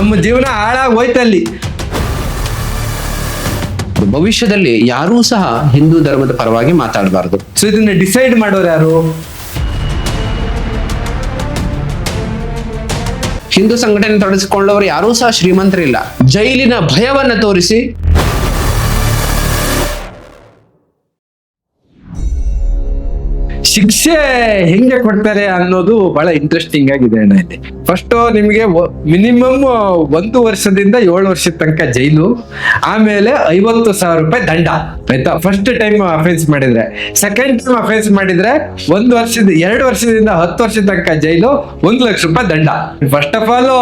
ನಮ್ಮ ಜೀವನ ಹಾಳಾಗಿ ಹೋಯ್ತಲ್ಲಿ. ಭವಿಷ್ಯದಲ್ಲಿ ಯಾರೂ ಸಹ ಹಿಂದೂ ಧರ್ಮದ ಪರವಾಗಿ ಮಾತಾಡಬಾರದು. ಸೊ ಇದನ್ನ ಡಿಸೈಡ್ ಮಾಡೋರು ಯಾರು? ಹಿಂದೂ ಸಂಘಟನೆ ತೊಡಗಿಸಿಕೊಳ್ಳುವವರು ಯಾರೂ ಸಹ ಶ್ರೀಮಂತರಿಲ್ಲ. ಜೈಲಿನ ಭಯವನ್ನ ತೋರಿಸಿ ಶಿಕ್ಷೆ ಹೆಂಗೆ ಕೊಡ್ತಾರೆ ಅನ್ನೋದು ಬಹಳ ಇಂಟ್ರೆಸ್ಟಿಂಗ್ ಆಗಿದೆ ಅಣ್ಣ. ಇಲ್ಲಿ ಫಸ್ಟ್ ನಿಮಗೆ ಮಿನಿಮಮ್ 1 ವರ್ಷದಿಂದ 7 ವರ್ಷದ ತನಕ ಜೈಲು, ಆಮೇಲೆ 50,000 ರೂಪಾಯಿ ದಂಡ ಆಯ್ತಾ. ಫಸ್ಟ್ ಟೈಮ್ ಅಫೆನ್ಸ್ ಮಾಡಿದ್ರೆ. ಸೆಕೆಂಡ್ ಟೈಮ್ ಅಫೆನ್ಸ್ ಮಾಡಿದ್ರೆ 2 ವರ್ಷದಿಂದ 10 ವರ್ಷದ ತನಕ ಜೈಲು, 1 ಲಕ್ಷ ರೂಪಾಯಿ ದಂಡ. ಫಸ್ಟ್ ಆಫ್ ಆಲ್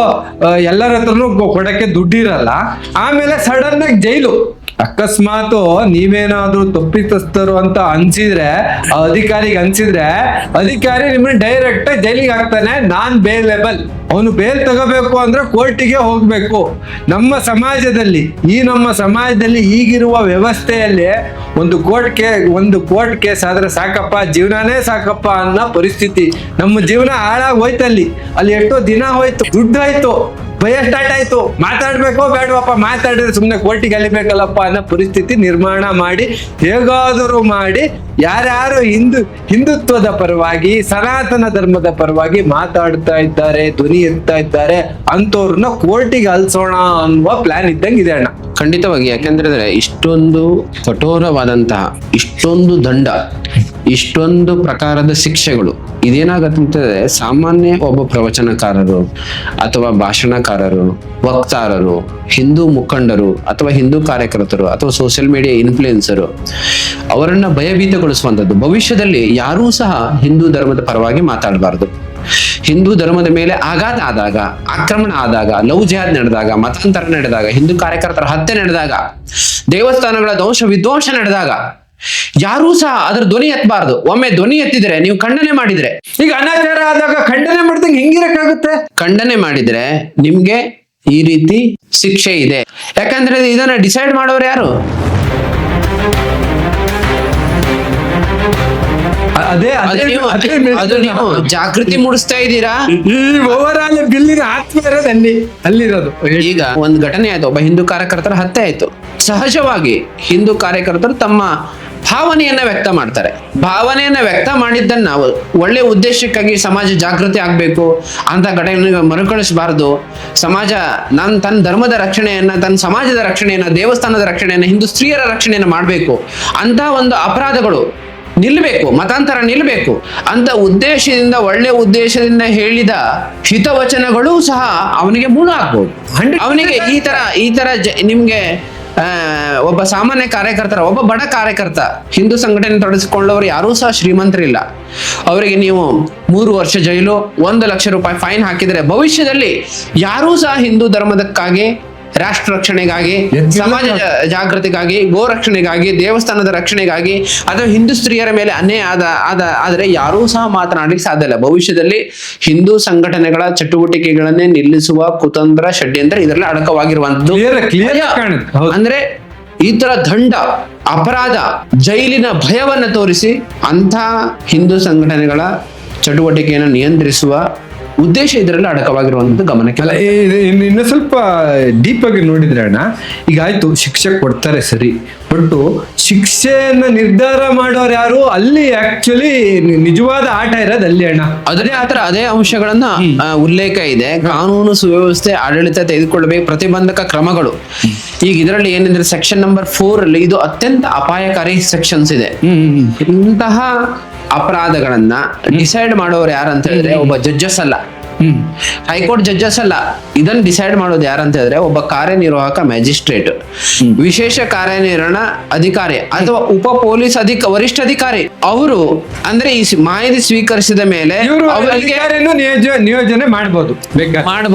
ಎಲ್ಲರ ಹತ್ರನು ಕೊಡಕ್ಕೆ ದುಡ್ಡಿರಲ್ಲ, ಆಮೇಲೆ ಸಡನ್ ಆಗಿ ಜೈಲು. ಅಕಸ್ಮಾತ್ ನೀವೇನಾದ್ರೂ ತಪ್ಪಿತಸ್ಥರು ಅಂತ ಅನ್ಸಿದ್ರೆ ಅಧಿಕಾರಿ ನಿಮ್ಮನ್ನ ಡೈರೆಕ್ಟ್ ಜೈಲಿಗೆ ಹಾಕ್ತಾನೆ. ನಾನ್ ಬೇಲೇಬಲ್. ಅವನು ಬೇಲ್ ತಗೋಬೇಕು ಅಂದ್ರೆ ಕೋರ್ಟಿಗೆ ಹೋಗ್ಬೇಕು. ನಮ್ಮ ಸಮಾಜದಲ್ಲಿ ಈಗಿರುವ ವ್ಯವಸ್ಥೆಯಲ್ಲಿ ಒಂದು ಕೋರ್ಟ್ ಕೇಸ್ ಆದ್ರೆ ಸಾಕಪ್ಪ, ಜೀವನನೇ ಸಾಕಪ್ಪ ಅನ್ನೋ ಪರಿಸ್ಥಿತಿ. ನಮ್ಮ ಜೀವನ ಹಾಳಾಗಿ ಹೋಯ್ತಲ್ಲಿ. ಅಲ್ಲಿ ಎಷ್ಟೋ ದಿನ ಹೋಯ್ತು, ದುಡ್ಡು ಆಯ್ತು, ಭಯ ಸ್ಟಾರ್ಟ್ ಆಯ್ತು. ಮಾತಾಡ್ಬೇಕೋ ಬೇಡವಪ್ಪ, ಮಾತಾಡಿದ್ರೆ ಸುಮ್ಮನೆ ಕೋರ್ಟಿಗೆ ಅಲಿಬೇಕಲ್ಲಪ್ಪ ಅನ್ನೋ ಪರಿಸ್ಥಿತಿ ನಿರ್ಮಾಣ ಮಾಡಿ ಹೇಗಾದರೂ ಮಾಡಿ ಯಾರ್ಯಾರು ಹಿಂದುತ್ವದ ಪರವಾಗಿ, ಸನಾತನ ಧರ್ಮದ ಪರವಾಗಿ ಮಾತಾಡ್ತಾ ಇದ್ದಾರೆ, ಧ್ವನಿ ಎತ್ತಾ ಇದ್ದಾರೆ ಅಂತವ್ರನ್ನ ಕೋರ್ಟಿಗೆ ಅಲ್ಸೋಣ ಅನ್ನುವ ಪ್ಲಾನ್ ಇದ್ದಂಗೆ ಇದೆ ಅಣ್ಣ. ಖಂಡಿತವಾಗಿ. ಯಾಕಂದ್ರೆ ಇಷ್ಟೊಂದು ಕಠೋರವಾದಂತಹ, ಇಷ್ಟೊಂದು ದಂಡ, ಇಷ್ಟೊಂದು ಪ್ರಕಾರದ ಶಿಕ್ಷೆಗಳು, ಇದೇನಾಗತ್ತಂತಂದ್ರೆ ಸಾಮಾನ್ಯ ಒಬ್ಬ ಪ್ರವಚನಕಾರರು ಅಥವಾ ಭಾಷಣಕಾರರು, ವಕ್ತಾರರು, ಹಿಂದೂ ಮುಖಂಡರು ಅಥವಾ ಹಿಂದೂ ಕಾರ್ಯಕರ್ತರು ಅಥವಾ ಸೋಷಿಯಲ್ ಮೀಡಿಯಾ ಇನ್ಫ್ಲೂಯೆನ್ಸರು ಅವರನ್ನ ಭಯಭೀತಗೊಳಿಸುವಂಥದ್ದು. ಭವಿಷ್ಯದಲ್ಲಿ ಯಾರೂ ಸಹ ಹಿಂದೂ ಧರ್ಮದ ಪರವಾಗಿ ಮಾತಾಡಬಾರದು. ಹಿಂದೂ ಧರ್ಮದ ಮೇಲೆ ಆಘಾತ ಆದಾಗ, ಆಕ್ರಮಣ ಆದಾಗ, ಲವ್ ಜಿಹಾದ್ ನಡೆದಾಗ, ಮತಾಂತರ ನಡೆದಾಗ, ಹಿಂದೂ ಕಾರ್ಯಕರ್ತರ ಹತ್ಯೆ ನಡೆದಾಗ, ದೇವಸ್ಥಾನಗಳ ವಿಧ್ವಂಸ ನಡೆದಾಗ ಯಾರೂ ಸಹ ಅದರ ಧ್ವನಿ ಎತ್ತಬಾರದು. ಒಮ್ಮೆ ಧ್ವನಿ ಎತ್ತಿದ್ರೆ, ನೀವು ಖಂಡನೆ ಮಾಡಿದ್ರೆ, ಈಗ ಅನಾಚಾರ ಆದಾಗ ಖಂಡನೆ ಮಾಡ್ದಂಗೆ ಹೆಂಗಿರಕ್ಕಾಗುತ್ತೆ? ಖಂಡನೆ ಮಾಡಿದ್ರೆ ನಿಮ್ಗೆ ಈ ರೀತಿ ಶಿಕ್ಷೆ ಇದೆ. ಯಾಕಂದ್ರೆ ಇದನ್ನ ಡಿಸೈಡ್ ಮಾಡೋರು ಯಾರು? ನೀವು ಜಾಗೃತಿ ಮೂಡಿಸ್ತಾ ಇದ್ದೀರಾ. ಈ ಓವರಾಲ್ ಬಿಲ್ಲಿನ ಆತ್ಮ ಇರೋದು ಅಲ್ಲಿರೋದು. ಈಗ ಒಂದು ಘಟನೆ ಆಯ್ತು, ಒಬ್ಬ ಹಿಂದೂ ಕಾರ್ಯಕರ್ತರ ಹತ್ಯೆ ಆಯ್ತು. ಸಹಜವಾಗಿ ಹಿಂದೂ ಕಾರ್ಯಕರ್ತರು ತಮ್ಮ ಭಾವನೆಯನ್ನ ವ್ಯಕ್ತ ಮಾಡ್ತಾರೆ. ಭಾವನೆಯನ್ನ ವ್ಯಕ್ತ ಮಾಡಿದ್ದನ್ನ ಒಳ್ಳೆ ಉದ್ದೇಶಕ್ಕಾಗಿ ಸಮಾಜ ಜಾಗೃತಿ ಆಗ್ಬೇಕು ಅಂತ ಘಟನೆ ಮರುಕಳಿಸಬಾರದು. ಸಮಾಜ ತನ್ನ ಧರ್ಮದ ರಕ್ಷಣೆಯನ್ನ, ತನ್ನ ಸಮಾಜದ ರಕ್ಷಣೆಯನ್ನ, ದೇವಸ್ಥಾನದ ರಕ್ಷಣೆಯನ್ನ, ಹಿಂದೂ ಸ್ತ್ರೀಯರ ರಕ್ಷಣೆಯನ್ನ ಮಾಡ್ಬೇಕು ಅಂತ ಒಂದು ಅಪರಾಧಗಳು ನಿಲ್ಬೇಕು, ಮತಾಂತರ ನಿಲ್ಬೇಕು ಅಂತ ಉದ್ದೇಶದಿಂದ, ಒಳ್ಳೆ ಉದ್ದೇಶದಿಂದ ಹೇಳಿದ ಹಿತವಚನಗಳು ಸಹ ಅವನಿಗೆ ಮೂಲ ಆಗ್ಬೋದು. ಅವನಿಗೆ ಈ ತರ ನಿಮ್ಗೆ ಒಬ್ಬ ಸಾಮಾನ್ಯ ಕಾರ್ಯಕರ್ತರ, ಒಬ್ಬ ಬಡ ಕಾರ್ಯಕರ್ತ, ಹಿಂದೂ ಸಂಘಟನೆ ತೊಡಗಿಸಿಕೊಳ್ಳುವವರು ಯಾರೂ ಸಹ ಶ್ರೀಮಂತರಿಲ್ಲ. ಅವರಿಗೆ ನೀವು 3 ವರ್ಷ ಜೈಲು, 1 ಲಕ್ಷ ರೂಪಾಯಿ ಫೈನ್ ಹಾಕಿದರೆ ಭವಿಷ್ಯದಲ್ಲಿ ಯಾರೂ ಸಹ ಹಿಂದೂ ಧರ್ಮದಕ್ಕಾಗಿ, ರಾಷ್ಟ್ರ ರಕ್ಷಣೆಗಾಗಿ, ಸಮಾಜ ಜಾಗೃತಿಗಾಗಿ, ಗೋ ರಕ್ಷಣೆಗಾಗಿ, ದೇವಸ್ಥಾನದ ರಕ್ಷಣೆಗಾಗಿ ಅಥವಾ ಹಿಂದೂ ಸ್ತ್ರೀಯರ ಮೇಲೆ ಅನ್ಯಾಯ ಆದರೆ ಯಾರೂ ಸಹ ಮಾತನಾಡಲಿಕ್ಕೆ ಸಾಧ್ಯ ಇಲ್ಲ. ಭವಿಷ್ಯದಲ್ಲಿ ಹಿಂದೂ ಸಂಘಟನೆಗಳ ಚಟುವಟಿಕೆಗಳನ್ನೇ ನಿಲ್ಲಿಸುವ ಕುತಂತ್ರ, ಷಡ್ಯಂತ್ರ ಇದರಲ್ಲಿ ಅಡಕವಾಗಿರುವಂತದ್ದು. ಅಂದ್ರೆ ಈ ತರ ದಂಡ, ಅಪರಾಧ, ಜೈಲಿನ ಭಯವನ್ನ ತೋರಿಸಿ ಅಂಥ ಹಿಂದೂ ಸಂಘಟನೆಗಳ ಚಟುವಟಿಕೆಯನ್ನು ನಿಯಂತ್ರಿಸುವ ಉದ್ದೇಶ ಇದರಲ್ಲಿ ಅಡಕವಾಗಿರುವಂತದ್ದು ಗಮನಕ್ಕೆ. ಇನ್ನು ಸ್ವಲ್ಪ ಡೀಪ್ ಆಗಿ ನೋಡಿದ್ರೆ ಅಣ್ಣ, ಈಗ ಆಯ್ತು ಶಿಕ್ಷೆ ಕೊಡ್ತಾರೆ ಸರಿ, ಬಟ್ ಶಿಕ್ಷೆಯನ್ನ ನಿರ್ಧಾರ ಮಾಡೋರು ಯಾರು? ಅಲ್ಲಿ ಆಕ್ಚುಲಿ ನಿಜವಾದ ಆಟ ಇರೋದು ಅಲ್ಲಿ ಅಣ್ಣ. ಅದೇ ಅಂಶಗಳನ್ನ ಉಲ್ಲೇಖ ಇದೆ. ಕಾನೂನು ಸುವ್ಯವಸ್ಥೆ, ಆಡಳಿತ ತೆಗೆದುಕೊಳ್ಳಬೇಕು ಪ್ರತಿಬಂಧಕ ಕ್ರಮಗಳು. ಈಗ ಇದರಲ್ಲಿ ಏನಂದ್ರೆ ಸೆಕ್ಷನ್ ನಂಬರ್ 4 ಅಲ್ಲಿ ಇದು ಅತ್ಯಂತ ಅಪಾಯಕಾರಿ ಸೆಕ್ಷನ್ಸ್ ಇದೆ. ಇಂತಹ ಅಪರಾಧಗಳನ್ನ ಡಿಸೈಡ್ ಮಾಡೋರು ಯಾರಂತ ಹೇಳಿದ್ರೆ ಒಬ್ಬ ಜಡ್ಜಸ್ ಅಲ್ಲ, ಹೈಕೋರ್ಟ್ ಜಡ್ಜಸ್ ಅಲ್ಲ. ಇದನ್ನ ಡಿಸೈಡ್ ಮಾಡೋದು ಯಾರಂತ ಹೇಳಿದ್ರೆ ಒಬ್ಬ ಕಾರ್ಯನಿರ್ವಾಹಕ ಮ್ಯಾಜಿಸ್ಟ್ರೇಟ್, ವಿಶೇಷ ಕಾರ್ಯನಿರ್ವಹಣಾ ಅಧಿಕಾರಿ ಅಥವಾ ಉಪ ಪೊಲೀಸ್ ವರಿಷ್ಠ ಅಧಿಕಾರಿ. ಅವರು ಅಂದ್ರೆ ಈ ಮಾಹಿತಿ ಸ್ವೀಕರಿಸಿದ ಮೇಲೆ ನಿಯೋಜನೆ ಮಾಡಬಹುದು.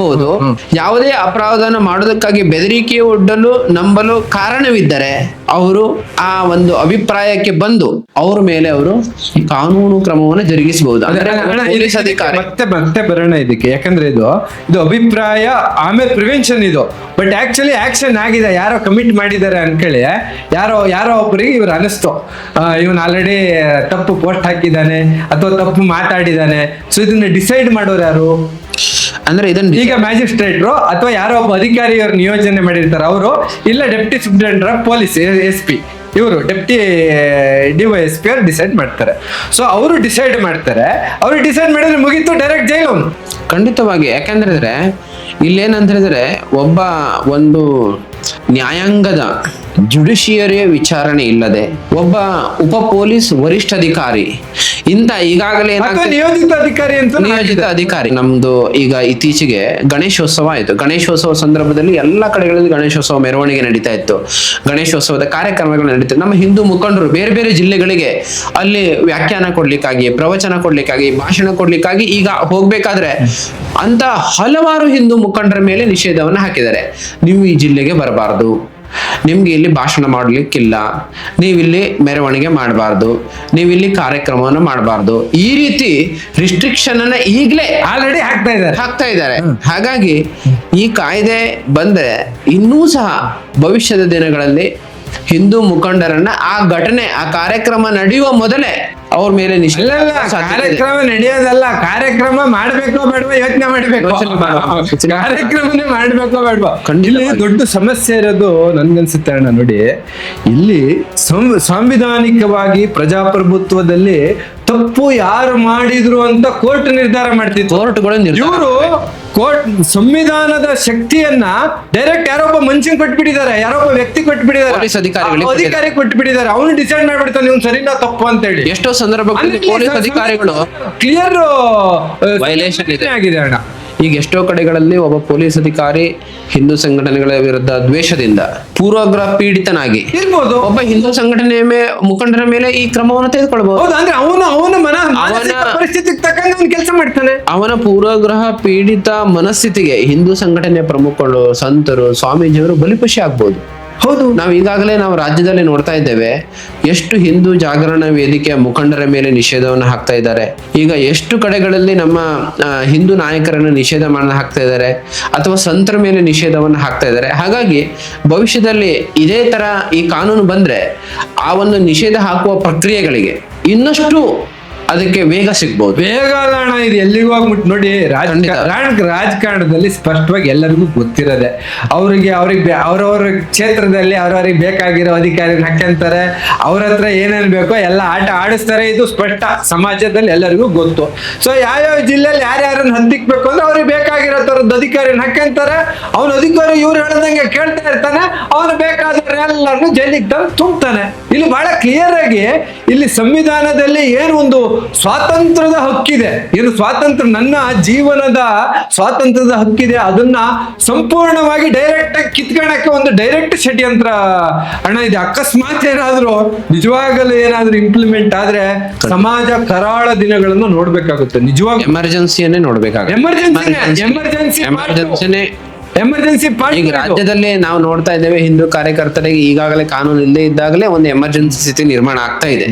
ಯಾವುದೇ ಅಪರಾಧವನ್ನು ಮಾಡೋದಕ್ಕಾಗಿ ಬೆದರಿಕೆ ಒಡ್ಡಲು ನಂಬಲು ಕಾರಣವಿದ್ದರೆ ಅವರು ಆ ಒಂದು ಅಭಿಪ್ರಾಯಕ್ಕೆ ಬಂದು ಅವ್ರ ಮೇಲೆ ಅವರು ಕಾನೂನು ಕ್ರಮವನ್ನು ಜರುಗಿಸಬಹುದು. ಪೊಲೀಸ್ ಅಧಿಕಾರಿ ಮತ್ತೆ ಬರೋಣ ಇದಕ್ಕೆ. ಯಾಕಂದ್ರೆ ಇದು ಅಭಿಪ್ರಾಯ, ಆಮೇಲೆ ಪ್ರಿವೆನ್ಷನ್ ಇದು. ಬಟ್ ಆಕ್ಚುಲಿ ಆಕ್ಷನ್ ಆಗಿದೆ, ಯಾರೋ ಕಮಿಟ್ ಮಾಡಿದ್ದಾರೆ ಅನ್ಕೊಳ್ಳಿ, ಯಾರೋ ಒಬ್ಬರಿಗೆ ಇವ್ರು ಅನಿಸ್ತು ಇವನ್ ಆಲ್ರೆಡಿ ತಪ್ಪು ಪೋಸ್ಟ್ ಹಾಕಿದ್ದಾನೆ ಅಥವಾ ತಪ್ಪು ಮಾತಾಡಿದ್ದಾನೆ. ಸೊ ಇದನ್ನ ಡಿಸೈಡ್ ಮಾಡೋರು ಯಾರು? ಅಂದ್ರೆ ಇದನ್ನ ಈಗ ಮ್ಯಾಜಿಸ್ಟ್ರೇಟ್ರು ಅಥವಾ ಯಾರೋ ಒಬ್ಬ ಅಧಿಕಾರಿ ಅವ್ರು ನಿಯೋಜನೆ ಮಾಡಿರ್ತಾರೆ ಅವರು, ಇಲ್ಲ ಡೆಪ್ಟಿ ಸೂಪ್ರಿಂಟೆಂಡರ್ ಆಫ್ ಪೊಲೀಸ್ SP ಇವರು ಡೆಪ್ಟಿ DYSP ಅವ್ರು ಡಿಸೈಡ್ ಮಾಡ್ತಾರೆ. ಸೊ ಅವರು ಡಿಸೈಡ್ ಮಾಡ್ತಾರೆ, ಅವ್ರು ಡಿಸೈಡ್ ಮಾಡಿದ್ರೆ ಮುಗೀತು, ಡೈರೆಕ್ಟ್ ಜೈಲು. ಖಂಡಿತವಾಗಿ. ಯಾಕಂದ್ರೆ ಇಲ್ಲೇನಂತ ಹೇಳಿದ್ರೆ ಒಬ್ಬ ಒಂದು ನ್ಯಾಯಾಂಗದ ಜುಡಿಷಿಯರಿಯ ವಿಚಾರಣೆ ಇಲ್ಲದೆ ಒಬ್ಬ ಉಪ ಪೊಲೀಸ್ ವರಿಷ್ಠಾಧಿಕಾರಿ ಇಂತ ಈಗಾಗಲೇ ನಿಯೋಜಿತ ಅಧಿಕಾರಿ ಅಂತ ನಿಯೋಜಿತ ಅಧಿಕಾರಿ. ನಮ್ದು ಈಗ ಇತ್ತೀಚೆಗೆ ಗಣೇಶೋತ್ಸವ ಆಯ್ತು. ಗಣೇಶೋತ್ಸವ ಸಂದರ್ಭದಲ್ಲಿ ಎಲ್ಲ ಕಡೆಗಳಲ್ಲಿ ಗಣೇಶೋತ್ಸವ ಮೆರವಣಿಗೆ ನಡೀತಾ ಇತ್ತು, ಗಣೇಶೋತ್ಸವದ ಕಾರ್ಯಕ್ರಮಗಳು ನಡೀತಿತ್ತು. ನಮ್ಮ ಹಿಂದೂ ಮುಖಂಡರು ಬೇರೆ ಬೇರೆ ಜಿಲ್ಲೆಗಳಿಗೆ ಅಲ್ಲಿ ವ್ಯಾಖ್ಯಾನ ಕೊಡ್ಲಿಕ್ಕಾಗಿ, ಪ್ರವಚನ ಕೊಡ್ಲಿಕ್ಕಾಗಿ, ಭಾಷಣ ಕೊಡ್ಲಿಕ್ಕಾಗಿ ಈಗ ಹೋಗ್ಬೇಕಾದ್ರೆ ಅಂತ ಹಲವಾರು ಹಿಂದೂ ಮುಖಂಡರ ಮೇಲೆ ನಿಷೇಧವನ್ನು ಹಾಕಿದ್ದಾರೆ. ನೀವು ಈ ಜಿಲ್ಲೆಗೆ ಬರಬಾರ್ದು, ನಿಮ್ಗೆ ಇಲ್ಲಿ ಭಾಷಣ ಮಾಡ್ಲಿಕ್ಕಿಲ್ಲ, ನೀವಿಲ್ಲಿ ಮೆರವಣಿಗೆ ಮಾಡಬಾರ್ದು, ನೀವಿಲ್ಲಿ ಕಾರ್ಯಕ್ರಮವನ್ನು ಮಾಡಬಾರ್ದು, ಈ ರೀತಿ ರಿಸ್ಟ್ರಿಕ್ಷನ್ ಅನ್ನ ಈಗಲೇ ಆಲ್ರೆಡಿ ಹಾಕ್ತಾ ಇದ್ದಾರೆ. ಹಾಗಾಗಿ ಈ ಕಾಯ್ದೆ ಬಂದ್ರೆ ಇನ್ನೂ ಸಹ ಭವಿಷ್ಯದ ದಿನಗಳಲ್ಲಿ ಹಿಂದೂ ಮುಖಂಡರನ್ನ ಆ ಘಟನೆ, ಆ ಕಾರ್ಯಕ್ರಮ ನಡೆಯುವ ಮೊದಲೇ ಅವ್ರ ಮೇಲೆ ಕಾರ್ಯಕ್ರಮ ನಡೆಯೋದಲ್ಲ, ಕಾರ್ಯಕ್ರಮ ಮಾಡ್ಬೇಕೋ ಬೇಡವಾ ಯೋಚನೆ ಮಾಡ್ಬೇಕು, ಕಾರ್ಯಕ್ರಮನೇ ಮಾಡ್ಬೇಕೋ ಬೇಡವಾ. ಇಲ್ಲಿ ದೊಡ್ಡ ಸಮಸ್ಯೆ ಇರೋದು ನನ್ಗನ್ಸುತ್ತೆ ಅಣ್ಣ, ನೋಡಿ ಇಲ್ಲಿ ಸಾಂವಿಧಾನಿಕವಾಗಿ ಪ್ರಜಾಪ್ರಭುತ್ವದಲ್ಲಿ ತಪ್ಪು ಯಾರು ಮಾಡಿದ್ರು ಅಂತ ಕೋರ್ಟ್ ನಿರ್ಧಾರ ಮಾಡ್ತಿತ್ತು. ಇವರು ಕೋರ್ಟ್ ಸಂವಿಧಾನದ ಶಕ್ತಿಯನ್ನ ಡೈರೆಕ್ಟ್ ಯಾರೊಬ್ಬ ಮನುಷ್ಯನ್ ಕೊಟ್ಬಿಟ್ಟಿದ್ದಾರೆ, ಯಾರೊಬ್ಬ ವ್ಯಕ್ತಿ ಕೊಟ್ಬಿಟ್ಟಿದ್ದಾರೆ, ಅಧಿಕಾರಿ ಕೊಟ್ಬಿಟ್ಟಿದ್ದಾರೆ. ಅವನು ಡಿಸೈಡ್ ಮಾಡ್ಬಿಡ್ತಾನೆ ಇವ್ನು ಸರಿನಾ ತಪ್ಪು ಅಂತ ಹೇಳಿ. ಎಷ್ಟೋ ಸಂದರ್ಭಗಳಲ್ಲಿ ಪೊಲೀಸ್ ಅಧಿಕಾರಿಗಳು ಕ್ಲಿಯರ್ ವೈಲೇಷನ್ ಆಗಿದೆ ಅಣ್ಣ. ಈಗ ಎಷ್ಟೋ ಕಡೆಗಳಲ್ಲಿ ಒಬ್ಬ ಪೊಲೀಸ್ ಅಧಿಕಾರಿ ಹಿಂದೂ ಸಂಘಟನೆಗಳ ವಿರುದ್ಧ ದ್ವೇಷದಿಂದ ಪೂರ್ವಗ್ರಹ ಪೀಡಿತನಾಗಿ ಇರ್ಬೋದು, ಒಬ್ಬ ಹಿಂದೂ ಸಂಘಟನೆ ಮುಖಂಡರ ಮೇಲೆ ಈ ಕ್ರಮವನ್ನು ತೆಗೆದುಕೊಳ್ಬಹುದು. ಅಂದ್ರೆ ಅವನ ಪರಿಸ್ಥಿತಿಗೆ ತಕ್ಕಂಗೆ ಅವನು ಕೆಲಸ ಮಾಡ್ತಾನೆ. ಅವನ ಪೂರ್ವಗ್ರಹ ಪೀಡಿತ ಮನಸ್ಥಿತಿಗೆ ಹಿಂದೂ ಸಂಘಟನೆ ಪ್ರಮುಖರು, ಸಂತರು, ಸ್ವಾಮೀಜಿಯವರು ಬಲಿಪಶು ಆಗ್ಬಹುದು. ಹೌದು, ನಾವು ಈಗಾಗಲೇ ನಾವು ರಾಜ್ಯದಲ್ಲಿ ನೋಡ್ತಾ ಇದ್ದೇವೆ ಎಷ್ಟು ಹಿಂದೂ ಜಾಗರಣ ವೇದಿಕೆಯ ಮುಖಂಡರ ಮೇಲೆ ನಿಷೇಧವನ್ನು ಹಾಕ್ತಾ ಇದ್ದಾರೆ. ಈಗ ಎಷ್ಟು ಕಡೆಗಳಲ್ಲಿ ನಮ್ಮ ಹಿಂದೂ ನಾಯಕರನ್ನು ನಿಷೇಧ ಹಾಕ್ತಾ ಇದ್ದಾರೆ, ಅಥವಾ ಸಂತರ ಮೇಲೆ ನಿಷೇಧವನ್ನು ಹಾಕ್ತಾ ಇದ್ದಾರೆ. ಹಾಗಾಗಿ ಭವಿಷ್ಯದಲ್ಲಿ ಇದೇ ತರ ಈ ಕಾನೂನು ಬಂದ್ರೆ ಆ ಒಂದು ನಿಷೇಧ ಹಾಕುವ ಪ್ರಕ್ರಿಯೆಗಳಿಗೆ ಇನ್ನಷ್ಟು ಅದಕ್ಕೆ ವೇಗ ಸಿಗ್ಬಹುದು. ವೇಗ ಅಲ್ಲ, ಇದು ಎಲ್ಲಿಗೂ ಹೋಗ್ಬಿಟ್ಟು ನೋಡಿ. ರಾಜಕಾರಣದಲ್ಲಿ ಸ್ಪಷ್ಟವಾಗಿ ಎಲ್ಲರಿಗೂ ಗೊತ್ತಿರೋದೆ, ಅವ್ರಿಗೆ ಅವ್ರವ್ರ ಕ್ಷೇತ್ರದಲ್ಲಿ ಅವ್ರವ್ರಿಗೆ ಬೇಕಾಗಿರೋ ಅಧಿಕಾರಿ ಹಾಕ್ಯಂತಾರೆ, ಅವ್ರ ಹತ್ರ ಏನೇನ್ ಬೇಕೋ ಎಲ್ಲ ಆಟ ಆಡಿಸ್ತಾರೆ. ಇದು ಸ್ಪಷ್ಟ, ಸಮಾಜದಲ್ಲಿ ಎಲ್ಲರಿಗೂ ಗೊತ್ತು. ಸೊ ಯಾವ್ಯಾವ ಜಿಲ್ಲೆಯಲ್ಲಿ ಯಾರ್ಯಾರನ್ನ ಹಂತಿಕ್ಬೇಕು ಅಂದ್ರೆ ಅವ್ರಿಗೆ ಬೇಕಾಗಿರೋ ತರದ ಅಧಿಕಾರಿನ ಹಾಕ್ಯಂತಾರೆ. ಅವನ ಅಧಿಕಾರಿ ಇವ್ರು ಹೇಳ್ದಂಗೆ ಕೇಳ್ತಾ ಇರ್ತಾನೆ, ಅವನು ಬೇಕಾದ್ರೆ ಎಲ್ಲರನ್ನು ಜೈಲಿಗೆ ತಂದು ತುಂಬ್ತಾನೆ. ಇಲ್ಲಿ ಬಹಳ ಕ್ಲಿಯರ್ ಆಗಿ ಇಲ್ಲಿ ಸಂವಿಧಾನದಲ್ಲಿ ಏನು ಒಂದು ಸ್ವಾತಂತ್ರ್ಯದ ಹಕ್ಕಿದೆ, ಏನು ಸ್ವಾತಂತ್ರ್ಯ, ನನ್ನ ಜೀವನದ ಸ್ವಾತಂತ್ರ್ಯದ ಹಕ್ಕಿದೆ, ಅದನ್ನ ಸಂಪೂರ್ಣವಾಗಿ ಡೈರೆಕ್ಟ್ ಆಗಿ ಕಿತ್ಕೊಳ್ಳಕ್ಕೆ ಒಂದು ಡೈರೆಕ್ಟ್ ಷಡ್ಯಂತ್ರ ಅಣ್ಣ. ಇದು ಅಕಸ್ಮಾತ್ ಏನಾದ್ರು ನಿಜವಾಗಲೂ ಏನಾದ್ರು ಇಂಪ್ಲಿಮೆಂಟ್ ಆದ್ರೆ ಸಮಾಜ ಕರಾಳ ದಿನಗಳನ್ನು ನೋಡ್ಬೇಕಾಗುತ್ತೆ. ನಿಜವಾಗ ಎಮರ್ಜೆನ್ಸಿಯನ್ನೇ ನೋಡ್ಬೇಕಾಗುತ್ತೆ. ಎಮರ್ಜೆನ್ಸಿ ಈಗ ರಾಜ್ಯದಲ್ಲಿ ನಾವು ನೋಡ್ತಾ ಇದ್ದೇವೆ, ಹಿಂದೂ ಕಾರ್ಯಕರ್ತರಿಗೆ ಈಗಾಗಲೇ ಕಾನೂನು ಇಲ್ಲದೆ ಇದ್ದಾಗಲೇ ಒಂದು ಎಮರ್ಜೆನ್ಸಿ ಸ್ಥಿತಿ ನಿರ್ಮಾಣ ಆಗ್ತಾ ಇದೆ.